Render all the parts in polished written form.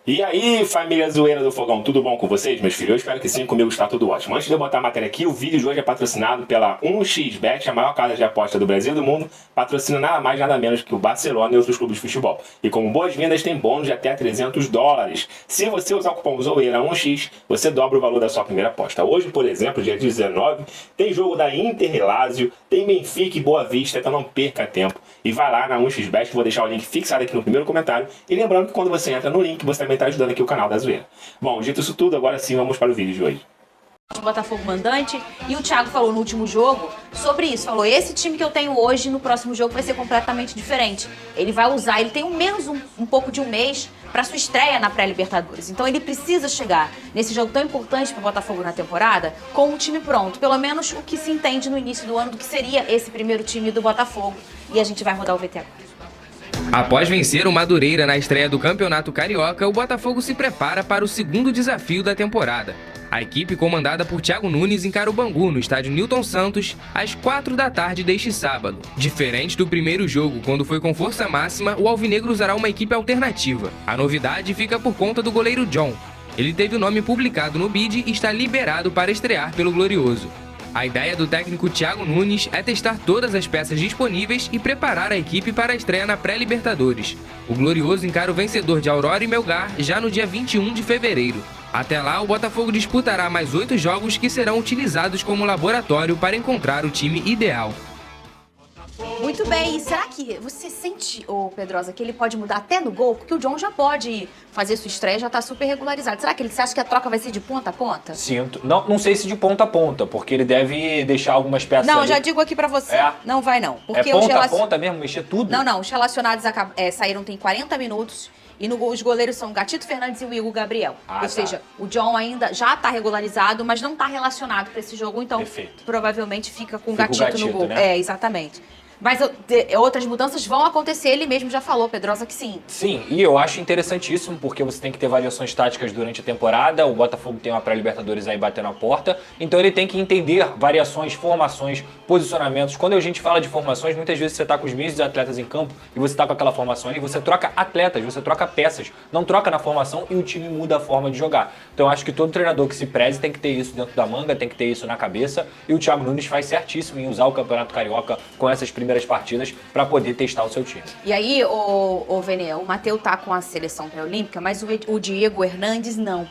E aí, família zoeira do Fogão, tudo bom com vocês, meus filhos? Eu espero que sim, comigo está tudo ótimo. Antes de eu botar a matéria aqui, o vídeo de hoje é patrocinado pela 1xBet, a maior casa de aposta do Brasil e do mundo, patrocina nada mais nada menos que o Barcelona e outros clubes de futebol. E como boas-vindas, tem bônus de até $300. Se você usar o cupom ZOEIRA1x, você dobra o valor da sua primeira aposta. Hoje, por exemplo, dia 19, tem jogo da Inter e Lazio, tem Benfica e Boa Vista, então não perca tempo. E vai lá na 1xBet, vou deixar o link fixado aqui no primeiro comentário. E lembrando que quando você entra no link, você também está ajudando aqui o canal da Zoeira. Bom, dito isso tudo, agora sim vamos para o vídeo de hoje. O Botafogo mandante, e o Thiago falou no último jogo sobre isso, falou, esse time que eu tenho hoje no próximo jogo vai ser completamente diferente. Ele vai usar, ele tem menos um pouco de um mês para sua estreia na pré-Libertadores, então ele precisa chegar nesse jogo tão importante para o Botafogo na temporada com um time pronto, pelo menos o que se entende no início do ano do que seria esse primeiro time do Botafogo, e a gente vai rodar o VT agora. Após vencer o Madureira na estreia do Campeonato Carioca, o Botafogo se prepara para o segundo desafio da temporada. A equipe comandada por Thiago Nunes encara o Bangu no estádio Newton Santos às 4 da tarde deste sábado. Diferente do primeiro jogo, quando foi com força máxima, o Alvinegro usará uma equipe alternativa. A novidade fica por conta do goleiro John. Ele teve o nome publicado no BID e está liberado para estrear pelo Glorioso. A ideia do técnico Thiago Nunes é testar todas as peças disponíveis e preparar a equipe para a estreia na pré-Libertadores. O Glorioso encara o vencedor de Aurora e Melgar já no dia 21 de fevereiro. Até lá, o Botafogo disputará mais 8 jogos que serão utilizados como laboratório para encontrar o time ideal. Muito bem, e será que você sente, Pedrosa, que ele pode mudar até no gol? Porque o John já pode fazer sua estreia, já tá super regularizado. Será que você acha que a troca vai ser de ponta a ponta? Sinto. Não sei se de ponta a ponta, porque ele deve deixar algumas peças Não, ali. já digo aqui pra você, não vai não. Porque é ponta a ponta mesmo, mexer tudo? Não, os relacionados saíram tem 40 minutos. E os goleiros são o Gatito Fernandes e o Igor Gabriel. Ou seja, o John ainda já tá regularizado, mas não tá relacionado pra esse jogo. Então, provavelmente fica com o Gatito no gol. Né? É, exatamente. Mas outras mudanças vão acontecer, ele mesmo já falou, Pedrosa, que sim. Sim, e eu acho interessantíssimo, porque você tem que ter variações táticas durante a temporada, o Botafogo tem uma pré-Libertadores aí batendo a porta, então ele tem que entender variações, formações, posicionamentos. Quando a gente fala de formações, muitas vezes você tá com os mesmos atletas em campo e você tá com aquela formação ali, você troca atletas, você troca peças, não troca na formação e o time muda a forma de jogar. Então eu acho que todo treinador que se preze tem que ter isso dentro da manga, tem que ter isso na cabeça, e o Thiago Nunes faz certíssimo em usar o Campeonato Carioca com essas primeiras partidas para poder testar o seu time. E aí, Vene, o Matheus tá com a seleção pré-olímpica, mas o Diego Hernandes não.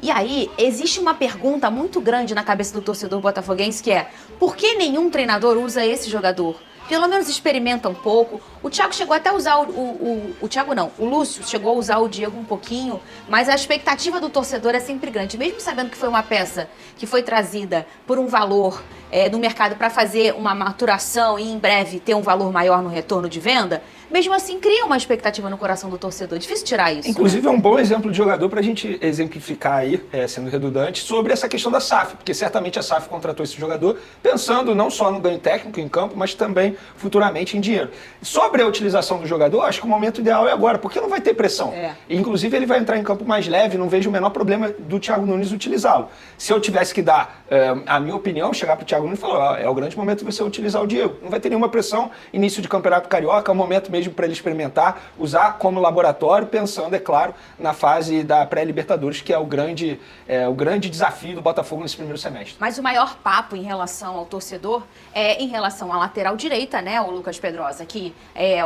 E aí, existe uma pergunta muito grande na cabeça do torcedor botafoguense que é: por que nenhum treinador usa esse jogador? Pelo menos experimenta um pouco. O Thiago chegou até a usar o Lúcio chegou a usar o Diego um pouquinho, mas a expectativa do torcedor é sempre grande. Mesmo sabendo que foi uma peça que foi trazida por um valor no mercado para fazer uma maturação e em breve ter um valor maior no retorno de venda, mesmo assim cria uma expectativa no coração do torcedor. Difícil tirar isso. Inclusive é um bom exemplo de jogador para a gente exemplificar aí, sendo redundante, sobre essa questão da SAF, porque certamente a SAF contratou esse jogador pensando não só no ganho técnico em campo, mas também futuramente em dinheiro. Sobre a utilização do jogador, acho que o momento ideal é agora, porque não vai ter pressão. Inclusive ele vai entrar em campo mais leve, não vejo o menor problema do Thiago Nunes utilizá-lo. Se eu tivesse que dar a minha opinião, chegar para o Thiago Nunes e falar, é o grande momento de você utilizar o Diego. Não vai ter nenhuma pressão, início de Campeonato Carioca, é o momento mesmo para ele experimentar, usar como laboratório, pensando, é claro, na fase da pré-Libertadores, que é o grande desafio do Botafogo nesse primeiro semestre. Mas o maior papo em relação ao torcedor é em relação à lateral direita, né, o Lucas Pedrosa, que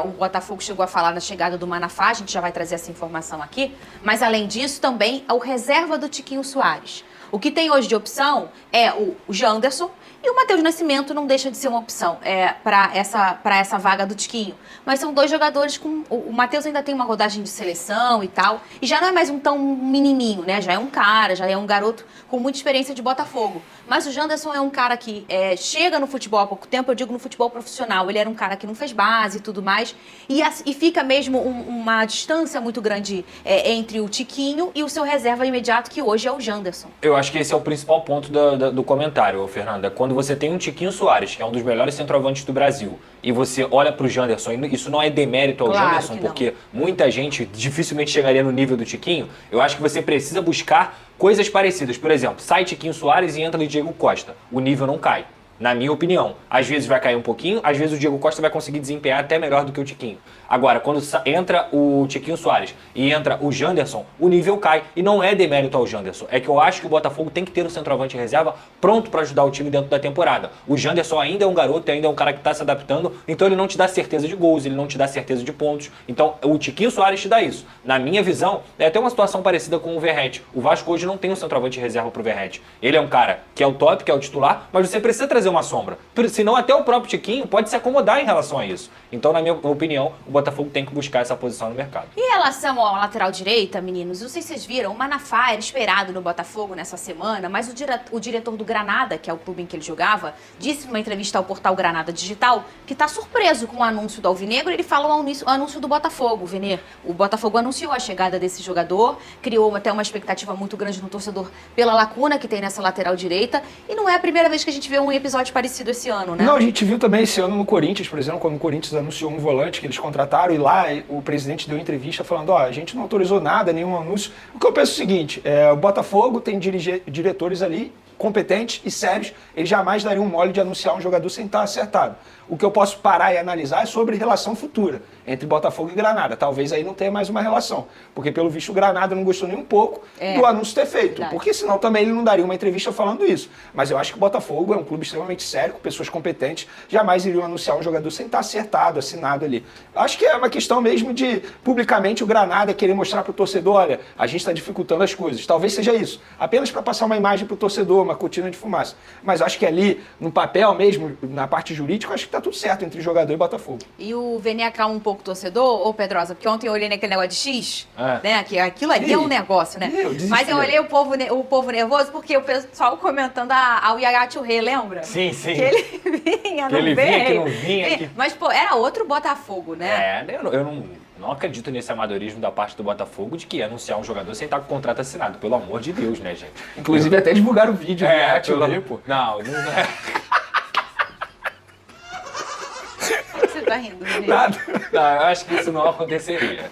o Botafogo chegou a falar na chegada do Manafá, a gente já vai trazer essa informação aqui, mas além disso também o reserva do Tiquinho Soares. O que tem hoje de opção é o Janderson, e o Matheus Nascimento não deixa de ser uma opção para essa vaga do Tiquinho. Mas são dois jogadores com... O Matheus ainda tem uma rodagem de seleção e tal. E já não é mais um tão menininho, né? Já é um cara, já é um garoto com muita experiência de Botafogo. Mas o Janderson é um cara que chega no futebol há pouco tempo, eu digo no futebol profissional. Ele era um cara que não fez base e tudo mais. E fica mesmo uma distância muito grande entre o Tiquinho e o seu reserva imediato, que hoje é o Janderson. Eu acho que esse é o principal ponto do comentário, Fernanda. Quando você tem um Tiquinho Soares, que é um dos melhores centroavantes do Brasil, e você olha pro Janderson, e isso não é demérito ao Janderson, porque muita gente dificilmente chegaria no nível do Tiquinho, eu acho que você precisa buscar coisas parecidas. Por exemplo, sai Tiquinho Soares e entra Diego Costa. O nível não cai. Na minha opinião. Às vezes vai cair um pouquinho, às vezes o Diego Costa vai conseguir desempenhar até melhor do que o Tiquinho. Agora, quando entra o Tiquinho Soares e entra o Janderson, o nível cai. E não é demérito ao Janderson. É que eu acho que o Botafogo tem que ter um centroavante em reserva pronto para ajudar o time dentro da temporada. O Janderson ainda é um garoto, ainda é um cara que está se adaptando, então ele não te dá certeza de gols, ele não te dá certeza de pontos. Então, o Tiquinho Soares te dá isso. Na minha visão, é até uma situação parecida com o Verratti. O Vasco hoje não tem um centroavante em reserva pro Verratti. Ele é um cara que é o top, que é o titular, mas você precisa trazer uma sombra. Senão até o próprio Tiquinho pode se acomodar em relação a isso. Então, na minha opinião, o Botafogo tem que buscar essa posição no mercado. Em relação ao lateral direita, meninos, não sei se vocês viram, o Manafá era esperado no Botafogo nessa semana, mas o diretor do Granada, que é o clube em que ele jogava, disse numa entrevista ao portal Granada Digital que está surpreso com o anúncio do Alvinegro. Ele falou o anúncio do Botafogo, Venê. O Botafogo anunciou a chegada desse jogador, criou até uma expectativa muito grande no torcedor pela lacuna que tem nessa lateral direita, e não é a primeira vez que a gente vê um episódio parecido esse ano, né? Não, a gente viu também esse ano no Corinthians, por exemplo, quando o Corinthians anunciou um volante que eles contrataram, e lá o presidente deu entrevista falando, ó, a gente não autorizou nada, nenhum anúncio. O que eu penso é o seguinte, o Botafogo tem diretores ali competentes e sérios, eles jamais dariam um mole de anunciar um jogador sem estar acertado. O que eu posso parar e analisar é sobre relação futura entre Botafogo e Granada. Talvez aí não tenha mais uma relação, porque pelo visto o Granada não gostou nem um pouco do anúncio ter feito, verdade. porque senão também ele não daria uma entrevista falando isso. Mas eu acho que o Botafogo é um clube extremamente sério, com pessoas competentes, jamais iriam anunciar um jogador sem estar acertado, assinado ali. Acho que é uma questão mesmo de, publicamente, o Granada querer mostrar para o torcedor, olha, a gente está dificultando as coisas. Talvez seja isso, apenas para passar uma imagem para o torcedor, uma cortina de fumaça. Mas acho que ali, no papel mesmo, na parte jurídica, acho que está tudo certo entre jogador e Botafogo. E o Vene acalma um pouco o torcedor, ô Pedrosa, porque ontem eu olhei naquele negócio de X, né? Que aquilo ali é um negócio, né? Mas eu olhei o povo nervoso porque o pessoal comentando ao Yaya Touré, lembra? Sim, sim. Que ele vinha, Que ele vinha, que não vinha. Que... Mas, pô, era outro Botafogo, né? Eu não acredito nesse amadorismo da parte do Botafogo de que ia anunciar um jogador sem estar com o contrato assinado. Pelo amor de Deus, né, gente? Inclusive até divulgaram o vídeo. Pô. Não é. Você tá rindo, Vene? Nada. Não, eu acho que isso não aconteceria.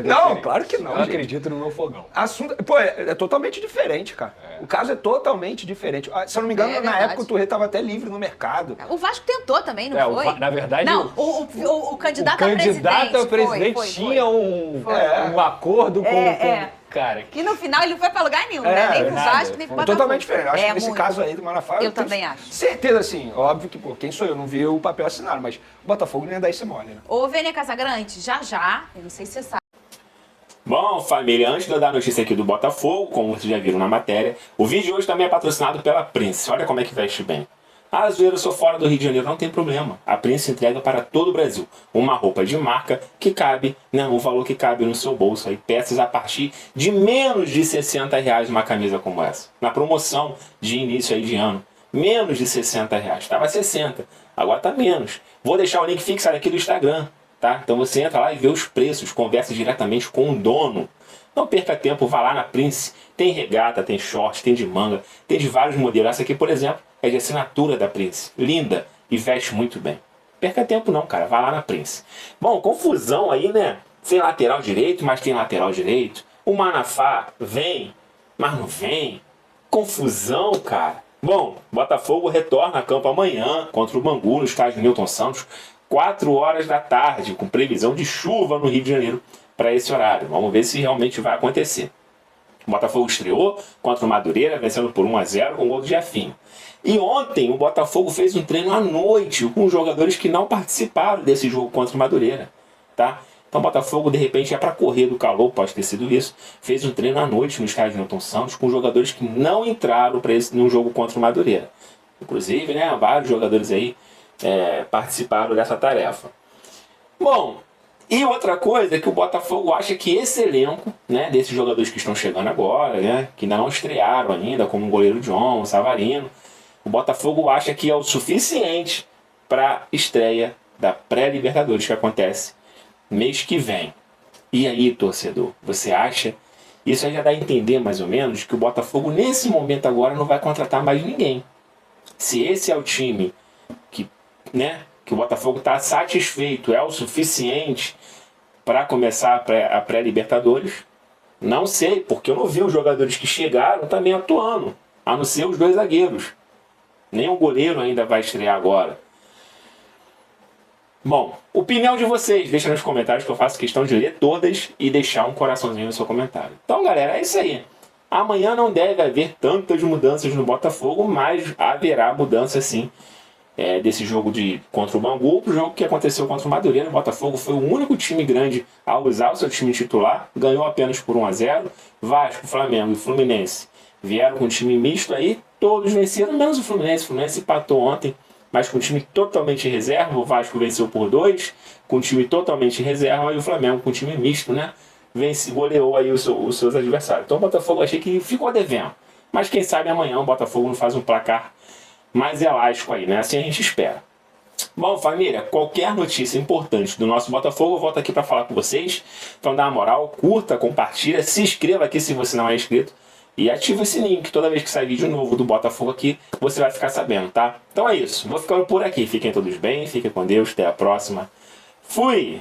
Não, claro que não, Eu gente. acredito no meu fogão. Assunto, pô, é totalmente diferente, cara. O caso é totalmente diferente. Se eu não me engano, na verdade. época o Touré estava até livre no mercado. O Vasco tentou também, não foi? Na verdade, não, o candidato o a presidente. candidato a presidente foi. tinha um acordo com... Cara, E no final ele não foi pra lugar nenhum, né? Nem pro nada. Vasco, nem pro Botafogo. Totalmente diferente. Eu acho que nesse muito. caso aí do Manafá... Eu tenho também acho. Certeza, assim. Óbvio que, pô, quem sou eu? Não vi o papel assinado, mas o Botafogo nem ia dar esse mole, né? Ô, Vene Casagrande, já, eu não sei se você sabe. Bom, família, antes de eu dar a notícia aqui do Botafogo, como vocês já viram na matéria, o vídeo de hoje também é patrocinado pela Prince. Olha como é que veste bem. Ah, zoeira, eu sou fora do Rio de Janeiro, não tem problema. A Prince entrega para todo o Brasil uma roupa de marca que cabe, o valor que cabe no seu bolso. Aí, peças a partir de menos de R$60 uma camisa como essa. Na promoção de início aí de ano, menos de R$60. Estava 60, agora está menos. Vou deixar o link fixado aqui do Instagram, tá? Então você entra lá e vê os preços, conversa diretamente com o dono. Não perca tempo, vá lá na Prince. Tem regata, tem short, tem de manga, tem de vários modelos. Essa aqui, por exemplo, é de assinatura da Prince. Linda e veste muito bem. Perca tempo não, cara. Vá lá na Prince. Bom, confusão aí, né? Sem lateral direito, mas tem lateral direito. O Manafá vem, mas não vem. Confusão, cara. Bom, Botafogo retorna a campo amanhã contra o Bangu no estádio Newton Santos, 4 horas da tarde, com previsão de chuva no Rio de Janeiro para esse horário. Vamos ver se realmente vai acontecer. O Botafogo estreou contra o Madureira, vencendo por 1-0 com o gol do Jefinho. E ontem o Botafogo fez um treino à noite com jogadores que não participaram desse jogo contra o Madureira. Tá? Então o Botafogo, de repente, é para correr do calor, pode ter sido isso. Fez um treino à noite no estádio Newton Santos com jogadores que não entraram num jogo contra o Madureira. Inclusive, né, vários jogadores aí participaram dessa tarefa. Bom, e outra coisa é que o Botafogo acha que esse elenco, né, desses jogadores que estão chegando agora, né, que ainda não estrearam ainda, como o goleiro John, o Savarino, o Botafogo acha que é o suficiente para a estreia da pré-Libertadores que acontece mês que vem. E aí, torcedor, você acha? Isso aí já dá a entender mais ou menos que o Botafogo nesse momento agora não vai contratar mais ninguém. Se esse é o time que o Botafogo está satisfeito, é o suficiente para começar a pré-Libertadores, não sei, porque eu não vi os jogadores que chegaram também atuando, a não ser os 2 zagueiros. Nem o goleiro ainda vai estrear agora. Bom, opinião de vocês, deixa nos comentários que eu faço questão de ler todas e deixar um coraçãozinho no seu comentário. Então, galera, é isso aí. Amanhã não deve haver tantas mudanças no Botafogo, mas haverá mudança sim desse jogo contra o Bangu pro jogo que aconteceu contra o Madureira. O Botafogo foi o único time grande a usar o seu time titular, ganhou apenas por 1-0. Vasco, Flamengo e Fluminense vieram com um time misto aí, todos venceram, menos o Fluminense. O Fluminense empatou ontem, mas com um time totalmente reserva. O Vasco venceu por 2, com um time totalmente reserva, e o Flamengo com um time misto, né? Goleou aí os seus adversários. Então o Botafogo achei que ficou devendo. Mas quem sabe amanhã o Botafogo não faz um placar mais elástico aí, né? Assim a gente espera. Bom, família, qualquer notícia importante do nosso Botafogo, eu volto aqui para falar com vocês. Então dá uma moral, curta, compartilha, se inscreva aqui se você não é inscrito. E ativa esse sininho, que toda vez que sair vídeo novo do Botafogo aqui, você vai ficar sabendo, tá? Então é isso. Vou ficando por aqui. Fiquem todos bem, fiquem com Deus. Até a próxima. Fui!